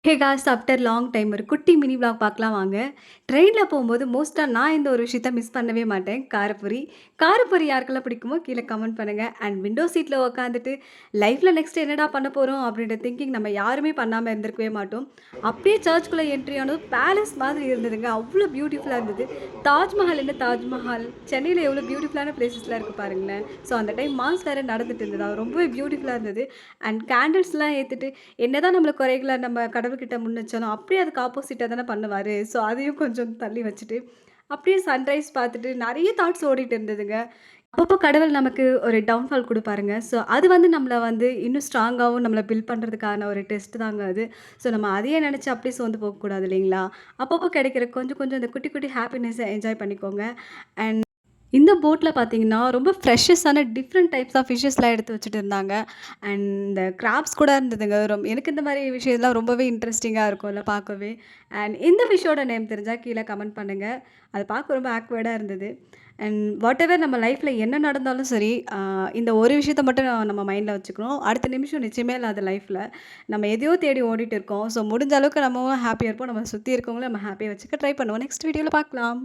Hey guys after long time ஒரு குட்டி mini vlog பார்க்கலாம் வாங்க. ட்ரெயினில் போகும்போது மோஸ்ட்டாக நான் இந்த ஒரு விஷயத்த மிஸ் பண்ணவே மாட்டேன். காரப்பொரி. காரப்பொரி யாருக்கெல்லாம் பிடிக்குமோ கீழே கமெண்ட் பண்ணுங்கள். அண்ட் விண்டோ சீட்டில் உட்காந்துட்டு லைஃப்பில் நெக்ஸ்ட் என்னடா பண்ண போகிறோம் அப்படின்ற திங்கிங் நம்ம யாருமே பண்ணாமல் இருந்திருக்கவே மாட்டோம். அப்படியே சர்ச்சுக்குள்ளே என்ட்ரி ஆனதும் பேலஸ் மாதிரி இருந்ததுங்க. அவ்வளோ பியூட்டிஃபுல்லாக இருந்தது. தாஜ்மஹால் என்ன தாஜ்மஹால் சென்னையில் எவ்வளோ பியூட்டிஃபுல்லான பிளேசஸ்லாம் இருக்குது பாருங்களேன். ஸோ அந்த டைம் மாஸ் வேறு நடந்துட்டு இருந்தது. அது ரொம்பவே பியூட்டிஃபுல்லாக இருந்தது. அண்ட் கேண்டில்ஸ்லாம் ஏற்றிட்டு என்னதான் நம்மள குறைகள நம்ம கடவுள்கிட்ட முன் வச்சாலும், அப்படியே அதுக்கு ஆப்போசிட்டா தானே பண்ணுவாரு. ஸோ, அதையும் கொஞ்சம் தள்ளி வச்சுட்டு, அப்படியே சன்ரைஸ் பார்த்துட்டு நெறைய தாட்ஸ் ஓடிட்டு இருந்ததுங்க. அப்பப்போ கடவுள் நமக்கு ஒரு டவுன்ஃபால் குடுப்பாருங்க. ஸோ, அது வந்து நம்மள வந்து இன்னும் ஸ்ட்ராங்காவும் நம்மள பில்ட் பண்றதுக்கான ஒரு டெஸ்ட் தாங்க அது. ஸோ, நம்ம அதையே நெனச்சு அப்படியே சோர்ந்து போகக்கூடாது இல்லைங்களா? அப்பப்போ கிடைக்கிற கொஞ்சம் கொஞ்சம் இந்த குட்டி குட்டி ஹாப்பினஸ என்ஜாய் பண்ணிக்கோங்க. அண்ட் இந்த போட்ல பார்த்தீங்கன்னா, ரொம்ப ஃப்ரெஷஸான டிஃப்ரெண்ட் டைப்ஸ் ஆஃப் ஃபிஷஸ்லாம் எடுத்து வச்சுட்டு இருந்தாங்க. அண்ட் இந்த கிராப்ஸ் கூட இருந்ததுங்க. எனக்கு இந்த மாரி விஷயம்லாம் ரொம்பவே இன்ட்ரெஸ்டிங்கா இருக்கும்ல பார்க்கவே. அண்ட் இந்த ஃபிஷ்ஷோட நேம் தெரிஞ்சா கீழ கமெண்ட் பண்ணுங்க. அது பார்க்க ரொம்ப ஆக்வர்டா இருந்தது. அண்ட் வாட்டெவர் நம்ம லைஃப்ல என்ன நடந்தாலும் சரி, இந்த ஒரு விஷயத்த மட்டும் நம்ம மைண்ட்ல வச்சுக்கணும். அடுத்த நிமிஷம் நிச்சயமே இல்லாத லைஃப்ல. நம்ம எதையோ தேடி ஓடிட்டு இருக்கோம். ஸோ முடிஞ்ச அளவுக்கு நம்மவும் ஹாப்பியா இருப்போம். நம்ம சுத்தி இருக்கவங்கள நம்ம ஹாப்பியா வச்சுக்க ட்ரை பண்ணுவோம். நெக்ஸ்ட் வீடியோல பார்க்கலாம்.